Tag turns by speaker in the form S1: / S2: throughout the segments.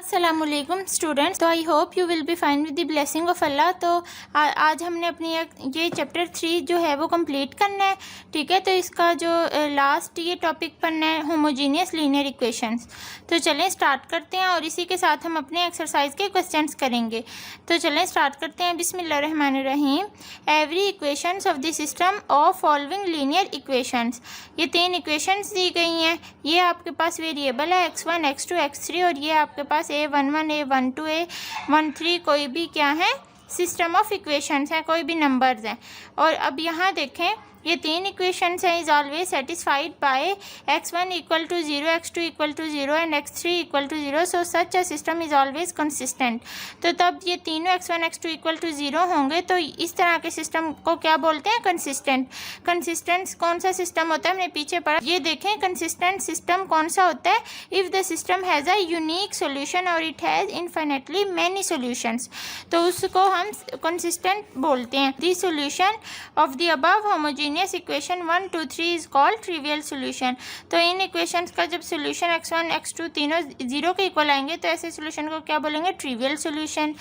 S1: अस्सलामुअलैकुम स्टूडेंट्स। तो I hope you will be fine with the blessing of Allah. तो आज हमने अपनी ये चैप्टर 3 जो है वो कंप्लीट करना है, ठीक है। तो इसका जो लास्ट ये टॉपिक पढ़ना है होमोजीनियस लीनियर इक्वेशंस। तो चलें स्टार्ट करते हैं और इसी के साथ हम अपने एक्सरसाइज के क्वेश्चंस करेंगे। तो चलें स्टार्ट करते हैं। बिस्मिल्लाहिर्रहमानिर्रहीम। Every equations of the system of following linear equations. ये 3 इक्वेशंस दी गई हैं। ये आपके पास वेरिएबल है x1 x2 x3 और ये आपके पास a11 a12 a13 कोई भी क्या है सिस्टम ऑफ इक्वेशंस है, कोई भी नंबर्स हैं। और अब यहाँ देखें ये 3 इक्वेशंस हैं is always satisfied by x1 equal to 0 x2 equal to 0 and x3 equal to 0 so such a system is always consistent. तो तब ये तीनों x1 x2 इक्वल टू 0 होंगे तो इस तरह के सिस्टम को क्या बोलते हैं? कंसिस्टेंट। कंसिस्टेंट कौन सा सिस्टम होता है हमने पीछे पढ़ा। ये देखें कंसिस्टेंट सिस्टम कौन सा होता है? If the system has a unique solution और it has infinitely many solutions, तो उसको हम कंसिस्टेंट बोलते हैं। The solution of the above homogeneous equation 1 2 3 is called trivial solution. तो इन इक्वेशंस का जब सोल्यूशन x1 x2 तीनों 0 के इक्वल आएंगे तो ऐसे सोल्यूशन को क्या बोलेंगे? Trivial solution.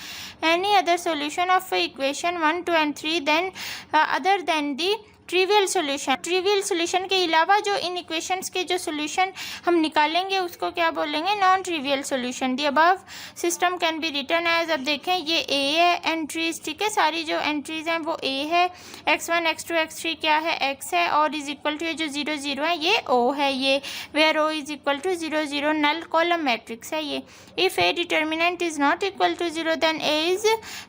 S1: Any other solution of equation 1 2 and 3 then other than the trivial solution. Trivial solution के अलावा जो इन इक्वेशंस के जो सोल्यूशन हम निकालेंगे उसको क्या बोलेंगे? Non trivial solution. The above system can be written as, अब देखें ये ए है एंट्रीज, ठीक है, सारी जो एंट्रीज हैं वो ए है, x1 x2 x3 क्या है? x है और इज इक्वल टू ये जो 0 0 है ये o है, ये where o is equal to 0 0 null column matrix है ये। If A determinant is not equal to 0 then a is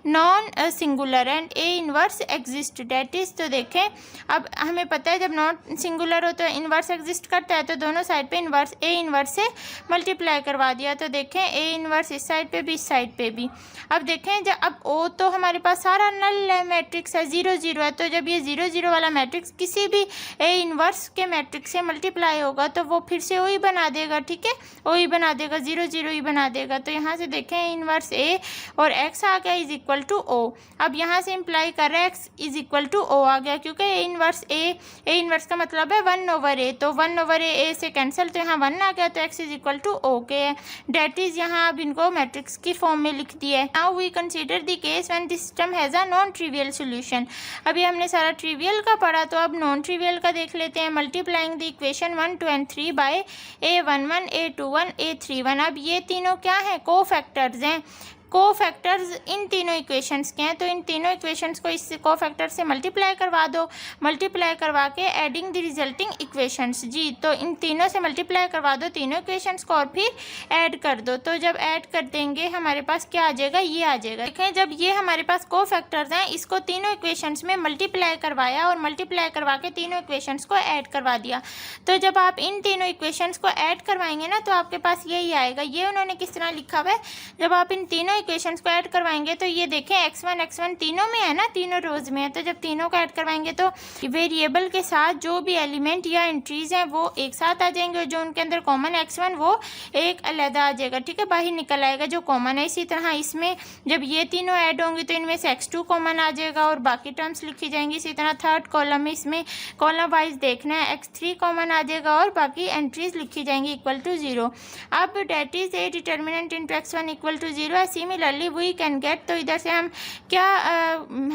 S1: non singular and a inverse exist, det is. तो देखें अब हमें पता है जब नॉट सिंगुलर हो तो इन्वर्स एग्जिस्ट करता है, तो दोनों साइड पे इन्वर्स ए इन्वर्स से मल्टीप्लाई करवा दिया। तो देखें ए इन्वर्स इस साइड पे भी इस साइड पे भी। अब देखें जब अब ओ तो हमारे पास सारा नल है, मैट्रिक्स है 0 0 है, तो जब ये 0 0 वाला मैट्रिक्स किसी भी ए इन्वर्स के मैट्रिक्स से मल्टीप्लाई होगा तो वो फिर से ओ ही बना देगा, ठीक है, ओ ही बना देगा, 0 0 ही बना देगा। तो यहाँ से देखें इन्वर्स ए और एक्स आ गया इज इक्वल टू ओ। अब यहाँ से इम्प्लाई कर रहा है X is equal to O आ गया, क्योंकि ए इनवर्स का मतलब है 1/a, तो 1/a से कैंसिल, तो यहाँ 1 आ गया, तो x is equal to O के है, डेट इज। यहाँ अब इनको मैट्रिक्स की फॉर्म में लिख दिया है। Now we consider the case when the system has a non trivial solution. अभी हमने सारा ट्रिवियल का पढ़ा, तो अब नॉन ट्रिवियल का देख लेते हैं। Multiplying the equation 1 2 and 3 by a11 a21 a31। अब ये तीनों क्या हैं? को फैक्टर्स हैं। को फैक्टर्स इन तीनों इक्वेशंस के हैं, तो इन तीनों इक्वेशंस को इस को फैक्टर से मल्टीप्लाई करवा दो। मल्टीप्लाई करवा के एडिंग द रिजल्टिंग इक्वेशंस, जी, तो इन तीनों से मल्टीप्लाई करवा दो तीनों इक्वेशंस को और फिर ऐड कर दो। तो जब ऐड कर देंगे हमारे पास क्या आ जाएगा? ये आ जाएगा। देखें जब ये हमारे पास को फैक्टर्स हैं, इसको तीनों इक्वेशंस में मल्टीप्लाई करवाया और मल्टीप्लाई करवा के तीनों इक्वेशंस को ऐड करवा दिया। तो जब आप इन तीनों इक्वेशंस को ऐड करवाएंगे ना तो आपके पास यही आएगा। ये उन्होंने किस तरह लिखा हुआ है, जब आप इन तीनों इक्वेशंस को ऐड करवाएंगे तो ये देखें x1 तीनों में है ना, तीनों रोज में है, तो जब तीनों को ऐड करवाएंगे तो वेरिएबल के साथ जो भी एलिमेंट या एंट्रीज हैं वो एक साथ आ जाएंगे और जो उनके अंदर कॉमन x1 वो एक अलग आ जाएगा, ठीक है, बाहर निकल आएगा जो कॉमन है। इसी तरह इसमें जब ये तीनों ऐड होंगे तो इनमें से x2 कॉमन आ जाएगा और बाकी टर्म्स लिखी जाएंगी। इसी तरह थर्ड कॉलम में इसमें कॉलम वाइज देखना है, x3 कॉमन आ जाएगा और बाकी एंट्रीज लिखी जाएंगी इक्वल टू 0। अब det is A determinant into x1 equal to 0। Similarly we can get, तो इधर से हम क्या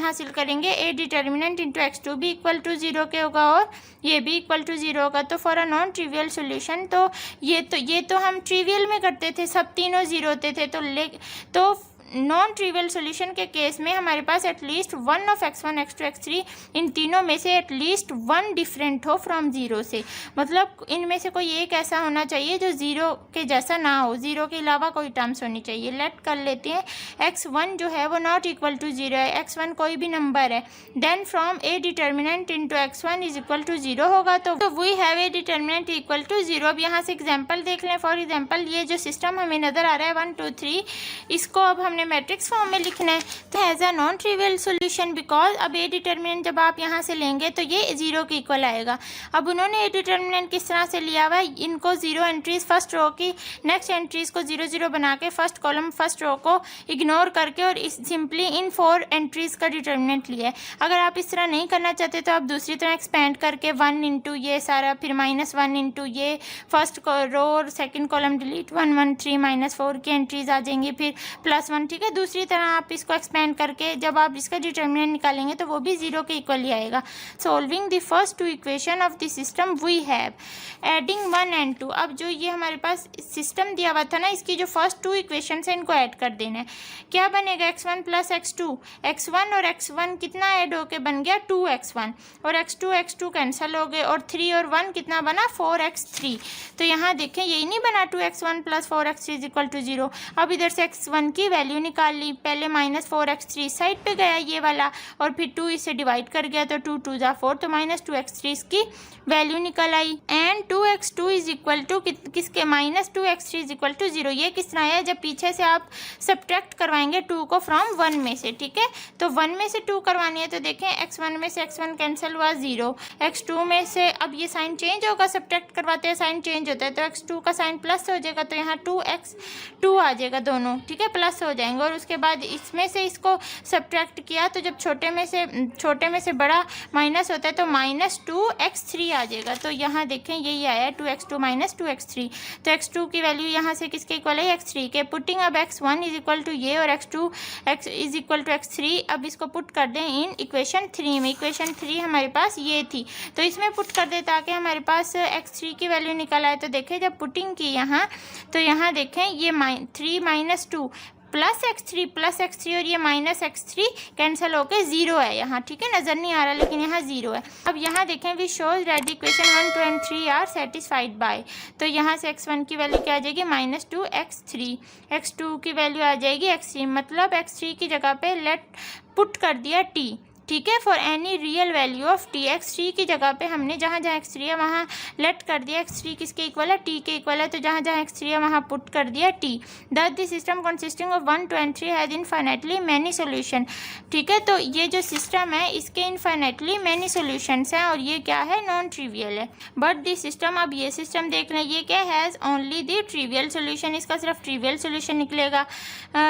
S1: हासिल करेंगे? ए डिटर्मिनेंट इंटू x2 भी इक्वल टू 0 के होगा और ये भी इक्वल टू 0 होगा। तो for a non trivial solution, तो ये तो हम ट्रिवियल में करते थे, सब तीनों 0 होते थे, तो नॉन ट्रिवियल सोल्यूशन के केस में हमारे पास at least 1 of x1 x2 x3 इन तीनों में से एटलीस्ट 1 डिफरेंट हो फ्रॉम 0 से, मतलब इनमें से कोई एक ऐसा होना चाहिए जो 0 के जैसा ना हो, 0 के अलावा कोई टर्म्स होनी चाहिए। लेट कर लेते हैं x1 जो है वो नॉट इक्वल टू 0 है, x1 कोई भी नंबर है, then from A determinant into x1 is equal to 0 होगा, तो we have A determinant equal to 0। अब यहाँ से एग्जाम्पल देख लें। फॉर एग्जाम्पल ये जो सिस्टम हमें नज़र आ रहा है 1 2 3, इसको अब हमने हमने मैट्रिक्स फॉर्म में लिखना है। तो has a non trivial solution because अब ए डिटर्मिनेंट जब आप यहाँ से लेंगे तो ये 0 के इक्वल आएगा। अब उन्होंने ए डिटर्मिनेंट किस तरह से लिया हुआ है, इनको 0 एंट्रीज फर्स्ट रो की नेक्स्ट एंट्रीज को 0 0 बना के फर्स्ट कॉलम फर्स्ट रो को इग्नोर करके और इस सिंपली इन 4 एंट्रीज का डिटर्मिनेंट लिया है। अगर आप इस तरह नहीं करना चाहते तो आप दूसरी तरह एक्सपेंड करके 1 इंटू ये सारा, फिर -1 इंटू ये फर्स्ट रो और सेकंड कॉलम डिलीट 1 1 3 -4 की एंट्रीज आ जाएंगी, फिर +1। ठीक है, दूसरी तरह आप इसको एक्सपेंड करके जब आप इसका डिटर्मिनेंट निकालेंगे तो वो भी 0 के इक्वल ही आएगा। Solving the first 2 equation of the system we have adding 1 and 2। अब जो ये हमारे पास सिस्टम दिया हुआ था ना, इसकी जो फर्स्ट 2 इक्वेशन है इनको ऐड कर देना है। क्या बनेगा, x1 + x2। x1 और x1 कितना ऐड होके बन गया 2x1, और x2 कैंसिल हो गए, और 3 और 1 कितना बना 4x3। तो यहाँ देखें यही नहीं बना 2x1 + 4x3 = 0। अब इधर से x1 की वैल्यू निकाल ली, पहले -4x3 साइड पे गया ये वाला, और फिर 2 इससे डिवाइड कर गया तो 2 2 = 4, तो -2x3 इसकी वैल्यू निकल आई। एंड 2x2 = किसके -2x3 = 0। ये किस तरह है, जब पीछे से आप सब्ट्रैक्ट करवाएंगे 2 को फ्रॉम 1 में से। ठीक है, तो 1 में से 2 करवानी है तो देखें x1 में से x1 कैंसिल हुआ 0, x2 में से अब ये साइन चेंज होगा, सब्ट्रैक्ट करवाते हैं साइन चेंज होता है, तो x2 का साइन प्लस हो जाएगा, तो यहाँ 2x2 आ जाएगा दोनों। ठीक है, प्लस हो जाएंगे, और उसके बाद इसमें से इसको सब्ट्रैक्ट किया तो जब छोटे में से बड़ा माइनस होता है तो -2x3 आ जाएगा। तो यहाँ देखें यही आया 2x2 - 2x3। तो x2 की वैल्यू यहाँ से किसके इक्वल है, x3 के। पुटिंग अब x1 = ये और x2 = x3। अब इसको पुट कर दें इन इक्वेशन 3 में। इक्वेशन 3 हमारे पास ये थी, तो इसमें पुट कर दें ताकि हमारे पास x3 की वैल्यू निकल आए। तो देखें जब पुटिंग की यहाँ, तो यहाँ देखें ये 3 - 2 +x3 और ये -x3 कैंसिल होके 0 है यहाँ। ठीक है, नज़र नहीं आ रहा लेकिन यहाँ 0 है। अब यहाँ देखें we shows that equation 1 2 and 3 are satisfied by. तो यहाँ से x1 की वैल्यू क्या आ जाएगी -2x3, x2 की वैल्यू आ जाएगी x3, मतलब x3 की जगह पे लेट पुट कर दिया t। ठीक है, for any real value of T, x3 की जगह पे हमने जहाँ x3 है वहाँ लेट कर दिया x3 किसके इक्वल है, t के इक्वल है, तो जहाँ x3 है वहाँ पुट कर दिया t। That the system consisting of 1 2 and 3 has infinitely many solution. ठीक है, तो ये जो सिस्टम है इसके इनफाइनाइटली मैनी सोल्यूशंस हैं, और ये क्या है, नॉन ट्रिवियल है। बट द सिस्टम, अब ये सिस्टम देख लें, ये क्या has only the trivial solution, इसका सिर्फ ट्रिवियल सोल्यूशन निकलेगा।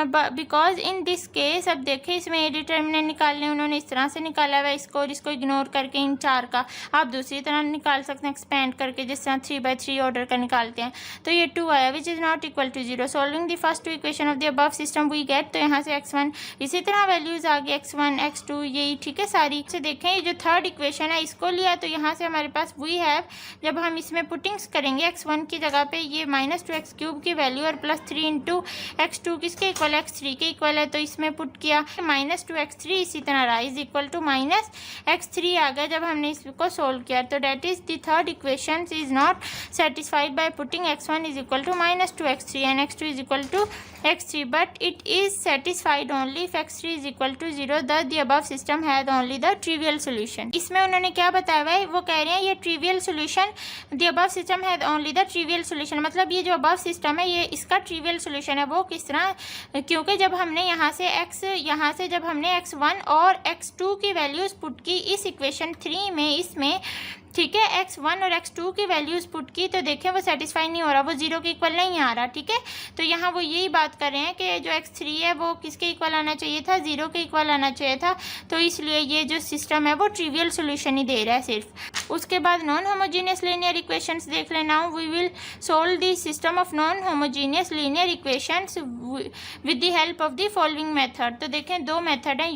S1: बिकॉज इन दिस केस, अब देखें इसमें ए डिटर्मिनेंट निकालने उन्होंने इस तरह से निकाला हुआ है इसको, और इसको इग्नोर करके इन 4 का आप दूसरी तरह निकाल सकते हैं एक्सपेंड करके, जिस तरह 3/3 ऑर्डर का निकालते हैं। तो ये 2 आया which is not equal to 0। Solving the first 2 equation of the above system we get, तो यहाँ से x1 इसी तरह वैल्यूज आ गई x1 x2 यही। ठीक है, सारी से देखें ये जो थर्ड इक्वेशन है इसको लिया, तो यहाँ से हमारे पास वी हैव, जब हम इसमें पुटिंग्स करेंगे x1 की जगह पे ये -2x³ की वैल्यू और +3 इंटू x2 किसके इक्वल है, x3 के इक्वल है, तो इसमें पुट किया -2x3 इसी तरह रहा इज इक्वल टू -x3 आ गया जब हमने इसको सोल्व किया। तो that is the third equation is not satisfied by putting x1 is equal to -2x3 and x2 is equal to x3, but it is satisfied only if x3 is equal to 0। The above system has only the trivial solution. इसमें उन्होंने क्या बताया हुआ है, वो कह रहे हैं ये trivial solution, the above system has only the trivial solution, मतलब ये जो अबव सिस्टम है ये इसका ट्रिवियल सोल्यूशन है। वो किस तरह, क्योंकि जब हमने यहाँ से जब हमने x1 और x2 की वैल्यूज पुट की इस इक्वेशन 3 में, इसमें ठीक है x1 और x2 की वैल्यूज पुट की, तो देखें वो सेटिस्फाई नहीं हो रहा, वो 0 के इक्वल नहीं आ रहा। ठीक है, तो यहाँ वो यही बात कर रहे हैं कि जो x3 है वो किसके इक्वल आना चाहिए था, 0 के इक्वल आना चाहिए था, तो इसलिए ये जो सिस्टम है वो ट्रिवियल सोल्यूशन ही दे रहा है सिर्फ। उसके बाद नॉन होमोजीनियस लीनियर इक्वेशंस देख लें। Now we will solve the system of non homogeneous linear equations with the help of the following method. तो देखें 2 मेथड हैं,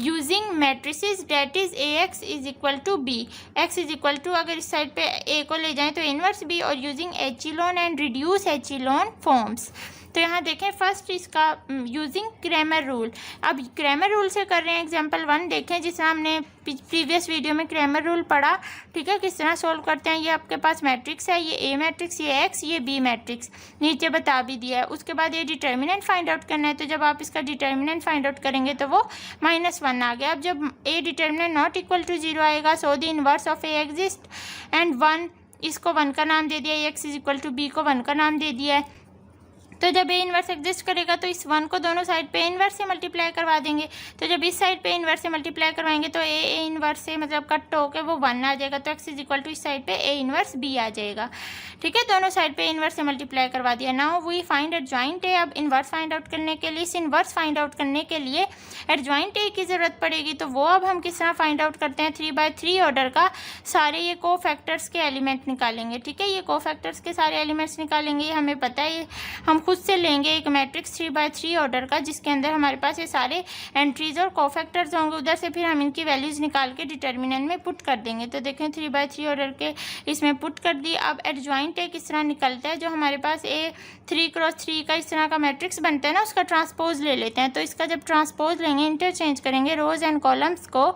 S1: using matrices that is ax is equal to b, x is equal to, अगर इस side पे a को ले जाएं तो इनवर्स b, और using echelon and reduce echelon forms. तो यहाँ देखें फर्स्ट इसका यूजिंग क्रैमर रूल। अब क्रैमर रूल से कर रहे हैं एग्जांपल 1, देखें जिस हमने प्रीवियस वीडियो में क्रैमर रूल पढ़ा। ठीक है, किस तरह सोल्व करते हैं। ये आपके पास मैट्रिक्स है, ये ए मैट्रिक्स, ये एक्स, ये बी मैट्रिक्स, नीचे बता भी दिया है। उसके बाद ये डिटर्मिनेंट फाइंड आउट करना है, तो जब आप इसका डिटर्मिनेंट फाइंड आउट करेंगे तो वो -1 आ गया। अब जब A determinant not equal to 0 आएगा, so the inverse of A exist and 1, इसको 1 का नाम दे दिया, x is equal to B को 1 का नाम दे दिया है। तो जब ए इन्वर्स एग्जिस्ट करेगा तो इस 1 को दोनों साइड पे इन्वर्स से मल्टीप्लाई करवा देंगे। तो जब इस साइड पे इन्वर्स से मल्टीप्लाई करवाएंगे तो ए इन्वर्स से मतलब कट होकर वो 1 आ जाएगा। तो x इज इक्वल टू इस साइड पे ए इन्वर्स बी आ जाएगा। ठीक है, दोनों साइड पे इन्वर्स से मल्टीप्लाई करवा दिया। Now we find adjoint A. अब इन्वर्स फाइंड आउट करने के लिए, इस इन्वर्स फाइंड आउट करने के लिए एडजॉइंट ए की ज़रूरत पड़ेगी। तो वो अब हम किस तरह फाइंड आउट करते हैं, 3/3 ऑर्डर का सारे ये कोफैक्टर्स के एलिमेंट निकालेंगे। ठीक है, ये कोफैक्टर्स के सारे एलिमेंट्स निकालेंगे, ये हमें पता है। हम खुद से लेंगे एक मैट्रिक्स 3/3 ऑर्डर का जिसके अंदर हमारे पास ये सारे एंट्रीज और कोफैक्टर्स होंगे। उधर से फिर हम इनकी वैल्यूज़ निकाल के डिटर्मिनेंट में पुट कर देंगे। तो देखें 3/3 ऑर्डर के इसमें पुट कर दी। अब एडजॉइंट ए किस तरह निकलता है, जो हमारे पास ए 3x3 का इस तरह का मैट्रिक्स बनता है ना, उसका ट्रांसपोज ले लेते हैं। तो इसका जब ट्रांसपोज लेंगे, इंटरचेंज करेंगे रोज एंड कॉलम्स को,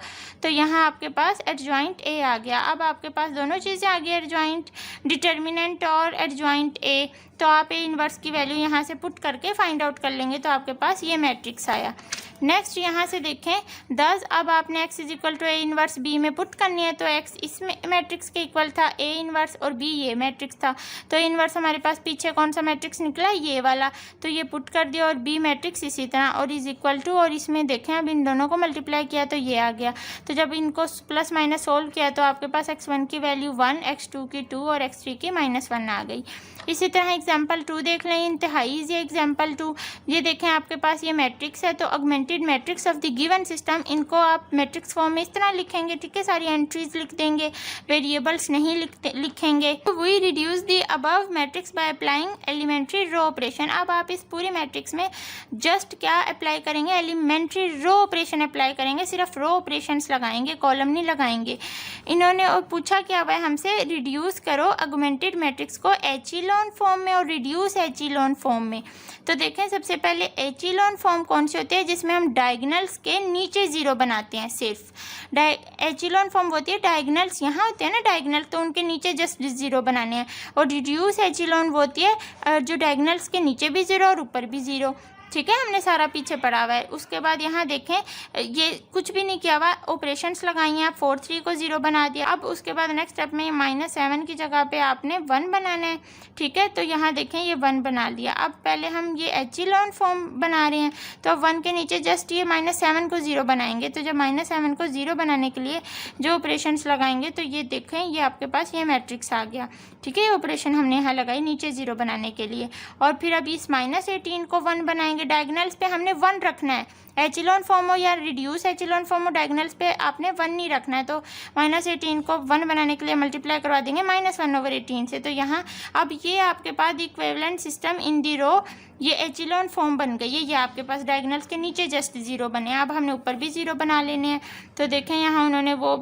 S1: तो यहाँ आपके पास एडजॉइंट ए आ गया। अब आपके पास दोनों चीज़ें आ गई, एडजॉइंट डिटर्मिनेंट और एडजॉइंट ए। तो आप ए इन्वर्स की वैल्यू यहाँ से पुट करके फाइंड आउट कर लेंगे, तो आपके पास ये मैट्रिक्स आया। नेक्स्ट यहाँ से देखें 10। अब आपने x is equal to A inverse B में पुट करनी है। तो x इस मैट्रिक्स के इक्वल था, ए इन्वर्स और b ये मैट्रिक्स था। तो इन्वर्स हमारे पास पीछे कौन सा मैट्रिक्स निकला, ये वाला। तो ये पुट कर दिया और b मैट्रिक्स इसी तरह और इज इक्वल टू, और इसमें देखें अब इन दोनों को मल्टीप्लाई किया तो ये आ गया। तो जब इनको प्लस माइनस सोल्व किया तो आपके पास x1 की वैल्यू 1, x2 की 2 और x3 की -1 आ गई। इसी तरह एग्जाम्पल 2 देख लें, इंतहाई ये एग्जाम्पल 2। ये देखें आपके पास ये मैट्रिक्स है, तो augmented matrix of the given system, इनको आप मैट्रिक्स फॉर्म में इस तरह लिखेंगे। ठीक है, सारी एंट्रीज लिख देंगे, वेरिएबल्स नहीं लिखेंगे। We reduce the above matrix by applying elementary row operation. अब आप इस पूरे मैट्रिक्स में जस्ट क्या अप्लाई करेंगे, एलिमेंट्री रो ऑपरेशन अप्लाई करेंगे, सिर्फ रो ऑपरेशंस लगाएंगे, कॉलम नहीं लगाएंगे। इन्होंने और पूछा क्या हुआ है हमसे, रिड्यूस करो ऑगमेंटेड मैट्रिक्स को एचीलॉन फॉर्म में और रिड्यूस एचीलॉन फॉर्म में। तो देखें सबसे पहले एचीलॉन फॉर्म कौन सी होती है, जिसमें हम डायगोनल्स के नीचे 0 बनाते हैं सिर्फ। एचीलॉन फॉर्म होती है डायगोनल्स यहाँ होते हैं ना डायगोनल, तो उनके नीचे जस्ट 0 बनाने हैं। और रिड्यूस एचीलॉन होती है जो डायगोनल्स के नीचे भी 0 और ऊपर भी 0। ठीक है, हमने सारा पीछे पढ़ा हुआ है। उसके बाद यहाँ देखें ये कुछ भी नहीं किया हुआ, ऑपरेशंस लगाई हैं, आप 4 3 को 0 बना दिया। अब उसके बाद नेक्स्ट स्टेप में -7 की जगह पे आपने 1 बनाना है। ठीक है, तो यहाँ देखें ये 1 बना लिया। अब पहले हम ये एचीलॉन फॉर्म बना रहे हैं, तो 1 के नीचे जस्ट ये -7 को 0 बनाएंगे। तो जब -7 को 0 बनाने के लिए जो ऑपरेशंस लगाएंगे, तो ये देखें ये आपके पास ये मैट्रिक्स आ गया। ठीक है, ये ऑपरेशन हमने यहाँ लगाई नीचे 0 बनाने के लिए। और फिर अब इस -18 को 1 बनाएंगे। डायगोनल्स पे हमने 1 रखना है, एचीलॉन फॉर्म हो या रिड्यूस एचीलॉन फॉर्म हो, डायगोनल्स पे आपने 1 नहीं रखना है। तो -18 को 1 बनाने के लिए मल्टीप्लाई करवा देंगे -1/18 से। तो यहाँ अब ये आपके पास इक्विवेलेंट सिस्टम इन दी रो, ये एचीलॉन फॉर्म बन गई है। ये आपके पास डायगोनल्स के नीचे जस्ट 0 बने। अब हमने ऊपर भी 0 बना लेने हैं। तो देखें यहाँ उन्होंने वो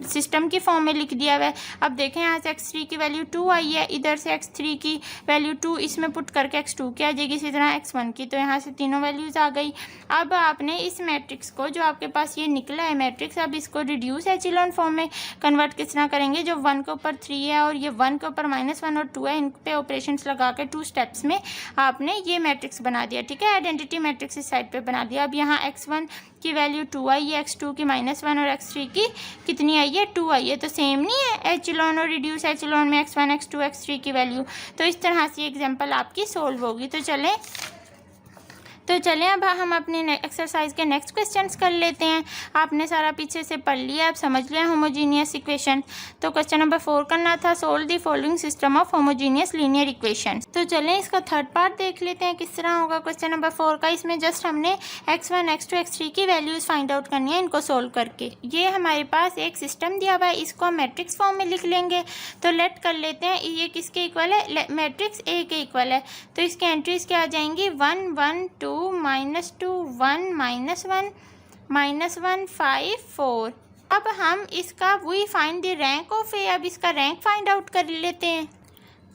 S1: सिस्टम की फॉर्म में लिख दिया हुआ है। अब देखें यहाँ से x3 की वैल्यू 2 आई है, इधर से x3 की वैल्यू 2 इसमें पुट करके x2 की आ जाएगी, इसी तरह x1 की। तो यहाँ से तीनों वैल्यूज़ आ गई। अब आपने इस मैट्रिक्स को, जो आपके पास ये निकला है मैट्रिक्स, अब इसको रिड्यूस एचीलॉन फॉर्म में कन्वर्ट किस तरह करेंगे, जो 1 के ऊपर 3 है और ये 1 के ऊपर -1 और 2 है, इन पे ऑपरेशंस लगा के 2 स्टेप्स में आपने ये मैट्रिक्स बना दिया। ठीक है, आइडेंटिटी मैट्रिक्स इस साइड पे बना दिया। अब यहाँ x1 की वैल्यू 2 आई है, x2 की -1 और x3 की कितनी आई है, 2 आई है। तो सेम नहीं है एचीलॉन और रिड्यूस एचीलॉन में x1 x2 x3 की वैल्यू। तो इस तरह से एग्जाम्पल आपकी सोल्व होगी। तो चलें अब हम अपने एक्सरसाइज के नेक्स्ट क्वेश्चंस कर लेते हैं। आपने सारा पीछे से पढ़ लिया, आप समझ लिया होमोजीनियस इक्वेशन। तो क्वेश्चन नंबर 4 करना था, solve the following system of homogeneous linear equation. तो चलें इसका थर्ड पार्ट देख लेते हैं किस तरह होगा क्वेश्चन नंबर 4 का। इसमें जस्ट हमने x1 x2 x3 की वैल्यूज़ फाइंड आउट करनी है इनको सोल्व करके। ये हमारे पास एक सिस्टम दिया हुआ है, इसको हम मैट्रिक्स फॉर्म में लिख लेंगे। तो लेट कर लेते हैं, ये किसके इक्वल है, मैट्रिक्स ए के इक्वल है। तो इसकी एंट्रीज क्या आ जाएंगी, 1 1 2 -2 1 -1 -1 5 4। अब हम इसका we find the rank of A, अब इसका रैंक फाइंड आउट कर लेते हैं।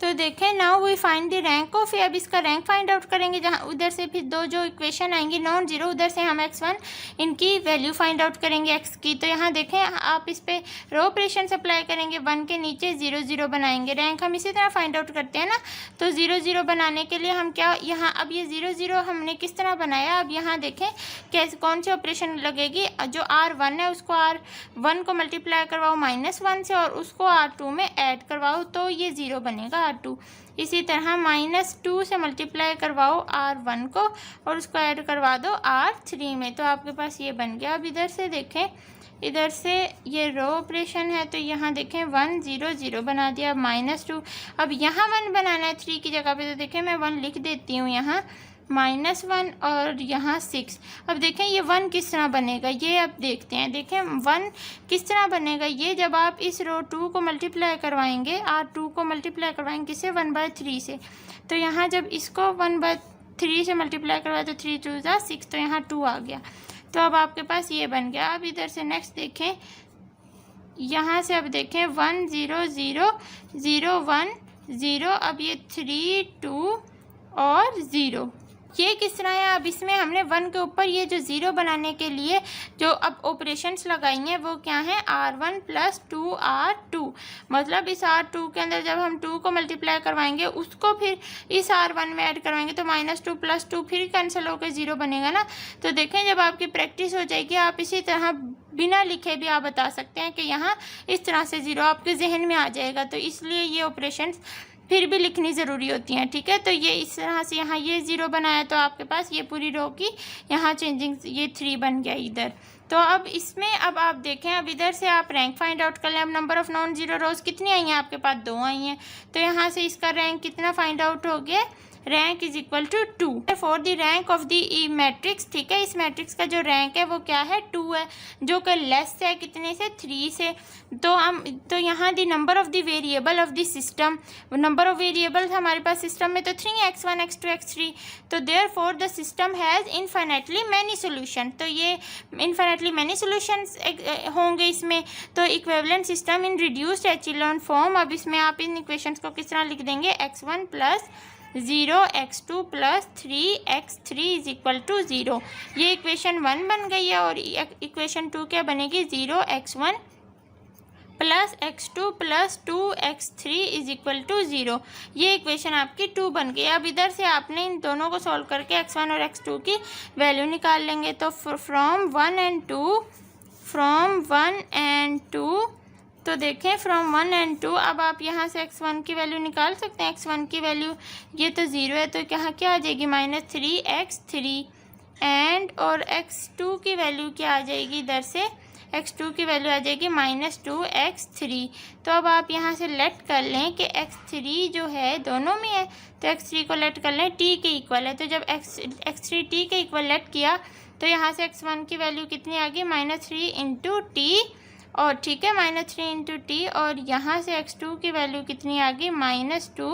S1: तो देखें now we find the rank of A, अब इसका रैंक फाइंड आउट करेंगे। जहाँ उधर से फिर दो जो इक्वेशन आएंगी नॉन जीरो, उधर से हम x1 इनकी वैल्यू फाइंड आउट करेंगे x की। तो यहाँ देखें आप इस पे रो ऑपरेशन अप्लाई करेंगे, 1 के नीचे 0 0 बनाएंगे। रैंक हम इसी तरह फाइंड आउट करते हैं ना। तो 0 0 बनाने के लिए हम क्या, यहाँ अब ये 0 0 हमने किस तरह बनाया, अब यहाँ देखें कैसे कौन सी ऑपरेशन लगेगी। जो R1 है उसको R1 को मल्टीप्लाई करवाओ -1 से और उसको R2 में ऐड करवाओ, तो ये 0 बनेगा R2। इसी तरह -2 से मल्टीप्लाई करवाओ R1 को और उसको ऐड करवा दो R3 में, तो आपके पास ये बन गया। अब इधर से देखें, इधर से ये रो ऑपरेशन है तो यहाँ देखें 1 0 0 बना दिया। अब -2, अब यहाँ 1 बनाना है 3 की जगह पे, तो देखें मैं 1 लिख देती हूँ यहाँ, -1 और यहाँ 6। अब देखें ये 1 किस तरह बनेगा, ये अब देखते हैं। देखें 1 किस तरह बनेगा, ये जब आप इस रो 2 को मल्टीप्लाई करवाएंगे, R2 को मल्टीप्लाई करवाएंगे किससे, 1/3 से, तो यहाँ जब इसको 1/3 से मल्टीप्लाई करवाए तो 3 2 6, तो यहाँ 2 आ गया। तो अब आपके पास ये बन गया। अब इधर से नेक्स्ट देखें, यहाँ से अब देखें 1 0 0 0 1 0, अब ये 3 2 और 0, ये किस तरह है। अब इसमें हमने 1 के ऊपर ये जो 0 बनाने के लिए जो अब ऑपरेशंस लगाई हैं वो क्या है, R1 + 2R2, मतलब इस R2 के अंदर जब हम 2 को मल्टीप्लाई करवाएंगे उसको फिर इस R1 में ऐड करवाएंगे तो -2 + 2 फिर कैंसिल होकर 0 बनेगा ना। तो देखें जब आपकी प्रैक्टिस हो जाएगी आप इसी तरह बिना लिखे भी आप बता सकते हैं कि यहाँ इस तरह से 0 आपके जहन में आ जाएगा, तो इसलिए ये ऑपरेशंस फिर भी लिखनी ज़रूरी होती हैं, ठीक है। तो ये इस तरह से यहाँ ये 0 बनाया तो आपके पास ये पूरी रो की यहाँ चेंजिंग ये 3 बन गया इधर। तो अब इसमें अब आप देखें, अब इधर से आप रैंक फाइंड आउट कर लें। अब नंबर ऑफ़ नॉन ज़ीरो रोज़ कितनी आई हैं आपके पास, 2 आई हैं, तो यहाँ से इसका रैंक कितना फाइंड आउट हो गया, rank = 2 for the rank of the matrix, ठीक है। इस मैट्रिक्स का जो रैंक है वो क्या है, 2 है, जो कि लेस है कितने से, 3 से। तो यहाँ the number of the variable of the system, number of variables हमारे पास सिस्टम में तो 3 x1 x2 x3, तो therefore the system has infinitely many solution, तो ये इनफाइनाइटली मैनी सोल्यूशंस होंगे इसमें। तो equivalent system in reduced echelon form, अब इसमें आप इन इक्वेशंस को किस तरह लिख देंगे, x1 + 0 x2 + 3 x3 = 0, ये इक्वेशन 1 बन गई है। और इक्वेशन 2 क्या बनेगी, 0 x1 + x2 + 2 x3 = 0, ये इक्वेशन आपकी 2 बन गई। अब इधर से आपने इन दोनों को सॉल्व करके x1 और x2 की वैल्यू निकाल लेंगे। तो फ्रॉम 1 and 2, तो देखें फ्रॉम 1 and 2, अब आप यहाँ से x1 की वैल्यू निकाल सकते हैं। x1 की वैल्यू ये तो 0 है, तो यहाँ क्या आ जाएगी, -3 x3, एंड और x2 की वैल्यू क्या आ जाएगी, इधर से x2 की वैल्यू आ जाएगी -2 x3। तो अब आप यहाँ से लेट कर लें कि x3 जो है दोनों में है, तो x3 को लेट कर लें, t के इक्वल है। तो जब x3 t के इक्वल लेट किया तो यहाँ से x1 की वैल्यू कितनी आ गई, -3 × t, और ठीक है -3 × t, और यहाँ से x2 की वैल्यू कितनी आ गई, -2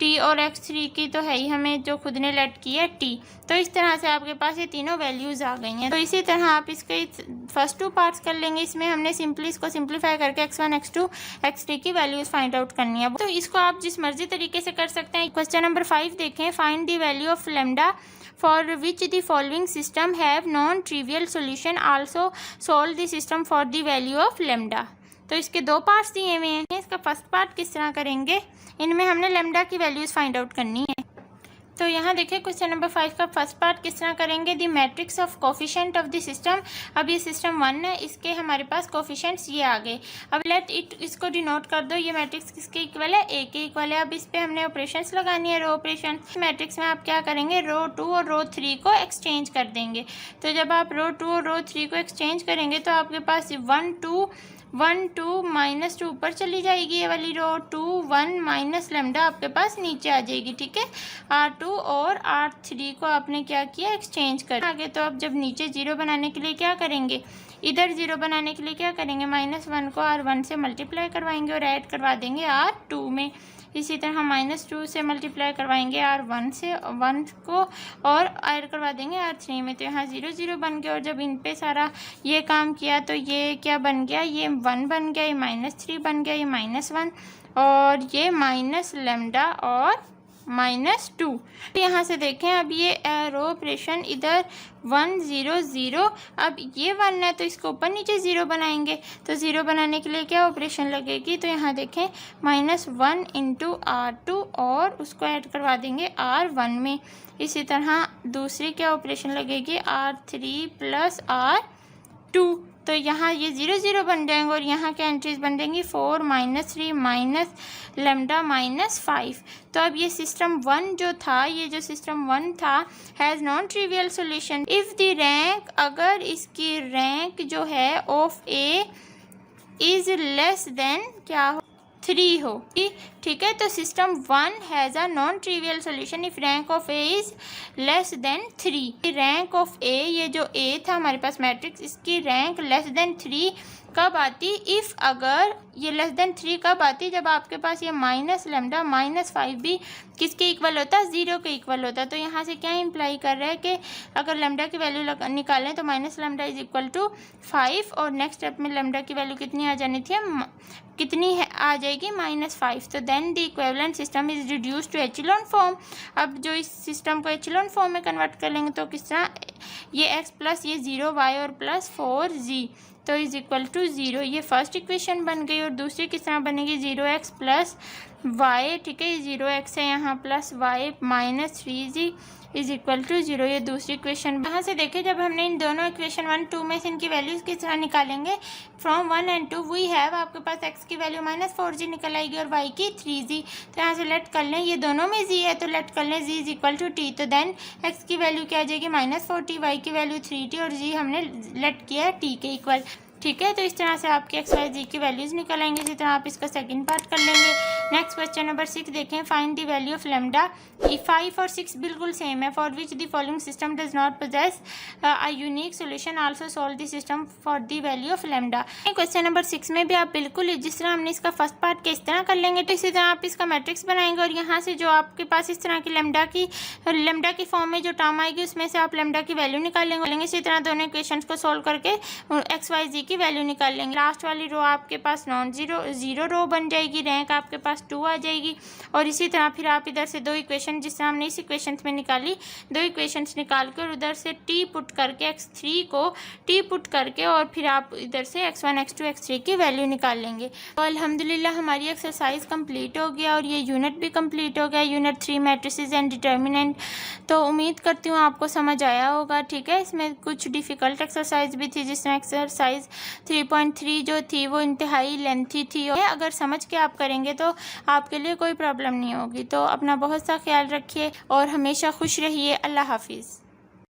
S1: t, और x3 की तो है ही हमें जो खुद ने लेट की है t। तो इस तरह से आपके पास ये तीनों वैल्यूज़ आ गई हैं। तो इसी तरह आप इसके फर्स्ट 2 पार्ट्स कर लेंगे। इसमें हमने सिंपली इसको सिंप्लीफाई करके x1 x2 x3 की वैल्यूज़ फाइंड आउट करनी है, तो इसको आप जिस मर्जी तरीके से कर सकते हैं। क्वेश्चन नंबर 5 देखें, find the value of lambda for which the following system have non-trivial solution, also solve the system for the value of lambda। तो इसके 2 पार्ट्स दिए हुए हैं। इसका फर्स्ट पार्ट किस तरह करेंगे, इनमें हमने लैम्डा की वैल्यूज़ फाइंड आउट करनी है। तो यहाँ देखिए क्वेश्चन नंबर 5 का फर्स्ट पार्ट किस तरह करेंगे, the matrix of coefficient of the system. अब ये सिस्टम 1 है, इसके हमारे पास कोफिशिएंट्स ये आ गए। अब लेट इट, इसको डिनोट कर दो, ये मैट्रिक्स किसके इक्वल है, ए के इक्वल है। अब इस पर हमने ऑपरेशंस लगानी है, रो ऑपरेशन। मैट्रिक्स में आप क्या करेंगे, रो 2 और रो 3 को एक्सचेंज कर देंगे। तो जब आप रो 2 और रो 3 को एक्सचेंज करेंगे तो आपके पास 1 2 -2 ऊपर चली जाएगी, ये वाली रो 2 1 माइनस लैम्डा आपके पास नीचे आ जाएगी, ठीक है। R2 और R3 को आपने क्या किया, एक्सचेंज कर आगे। तो अब जब नीचे 0 बनाने के लिए क्या करेंगे, इधर 0 बनाने के लिए क्या करेंगे, -1 को R1 से मल्टीप्लाई करवाएंगे और ऐड करवा देंगे R2 में। इसी तरह हम -2 से मल्टीप्लाई करवाएंगे R1 से 1 को और ऐड करवा देंगे R3 में। तो यहाँ 0 0 बन गया, और जब इन पे सारा ये काम किया तो ये क्या बन गया, ये 1 बन गया, ये -3 बन गया, ये -1, और ये माइनस लैम्डा और -2। यहाँ से देखें, अब ये रो ऑपरेशन इधर 1 0 0, अब ये 1 है तो इसको ऊपर नीचे 0 बनाएंगे। तो 0 बनाने के लिए क्या ऑपरेशन लगेगी, तो यहाँ देखें -1 × R2 और उसको ऐड करवा देंगे R1 में। इसी तरह दूसरी क्या ऑपरेशन लगेगी, R3 + R2, तो यहाँ ये 0 0 बन जाएंगे और यहाँ क्या एंट्रीज बन जाएंगी 4 -3 माइनस लेमडा -5। तो अब ये सिस्टम 1 जो था, ये जो सिस्टम 1 था has non trivial solution if the rank, अगर इसकी रैंक जो है of A is less than क्या हो 3 हो। ठीक है, तो system 1 has a non trivial solution if rank of A is less than 3। Rank of A, ये जो ए था हमारे पास मैट्रिक्स, इसकी रैंक लेस देन 3 कब आती, इफ़ अगर ये लेस देन 3 कब आती, जब आपके पास ये माइनस लेमडा -5 भी किसके इक्वल होता है 0 के इक्वल होता है। तो यहाँ से क्या इम्प्लाई कर रहा है कि अगर लेमडा की वैल्यू निकालें तो minus lambda is equal to 5 और नेक्स्ट स्टेप में लेमडा की वैल्यू कितनी आ जानी थी, कितनी है आ जाएगी -5। तो then the equivalent system is reduce to echelon form. अब जो इस सिस्टम को एचेलॉन फॉर्म में कन्वर्ट कर लेंगे तो किस तरह, ये x प्लस ये 0y और प्लस 4z तो इज इक्वल टू 0। ये फर्स्ट इक्वेशन बन गई और दूसरी किस तरह बनेगी 0x प्लस y, ठीक है 0x है यहाँ plus y -3z is equal to 0, ये दूसरी इक्वेशन। यहाँ से देखें जब हमने इन दोनों इक्वेशन 1 2 में से इनकी वैल्यूज़ किस तरह निकालेंगे, फ्रॉम 1 and 2 वी हैव, आपके पास x की वैल्यू -4z निकल आएगी और y की 3z। तो यहाँ से लेट कर लें, ये दोनों में z है तो लेट कर लें z is equal to t। तो देन x की वैल्यू क्या आ जाएगी -4t, y की वैल्यू 3t और z हमने लेट किया है t के इक्वल। ठीक है, तो इस तरह से आपके x y z की वैल्यूज़ निकल आएंगे। इसी तरह आप इसका सेकंड पार्ट कर लेंगे। नेक्स्ट क्वेश्चन नंबर 6 देखें, find the value of lambda. 5 और 6 बिल्कुल सेम है, for which the following system does not possess a unique solution, also solve the system for the value of lambda. Question number 6 में भी आप बिल्कुल जिस तरह हमने इसका फर्स्ट पार्ट के इस तरह कर लेंगे, तो इसी तरह आप इसका मैट्रिक्स बनाएंगे और यहाँ से जो आपके पास इस तरह की लेमडा की फॉर्म में जो टर्म आएगी उसमें से आप लेमडा की वैल्यू निकालेंगे। इसी तरह दोनों इक्वेशन को सोल्व करके एक्स वाई जी की वैल्यू निकाल लेंगे। लास्ट वाली रो आपके पास नॉन जीरो रो बन जाएगी, रैंक आपके पास 2 आ जाएगी। और इसी तरह फिर आप इधर से दो इक्वेशन जिस तरह हमने इस इक्वेशन में निकाली, दो इक्वेशंस निकाल कर उधर से टी पुट करके x3 को टी पुट करके और फिर आप इधर से x1 x2 x3 की वैल्यू निकाल लेंगे। तो अल्हम्दुलिल्लाह हमारी एक्सरसाइज कंप्लीट हो गया और ये यूनिट भी कंप्लीट हो गया, यूनिट 3 मैट्रिसेस एंड डिटर्मिनेंट। तो उम्मीद करती हूँ आपको समझ आया होगा। ठीक है, इसमें कुछ डिफ़िकल्ट एक्सरसाइज भी थी, जिसमें एक्सरसाइज 3.3 जो थी वो इंतहाई लेंथी थी। अगर समझ के आप करेंगे तो आपके लिए कोई प्रॉब्लम नहीं होगी। तो अपना बहुत सा ख्याल रखिए और हमेशा खुश रहिए। अल्लाह हाफिज़।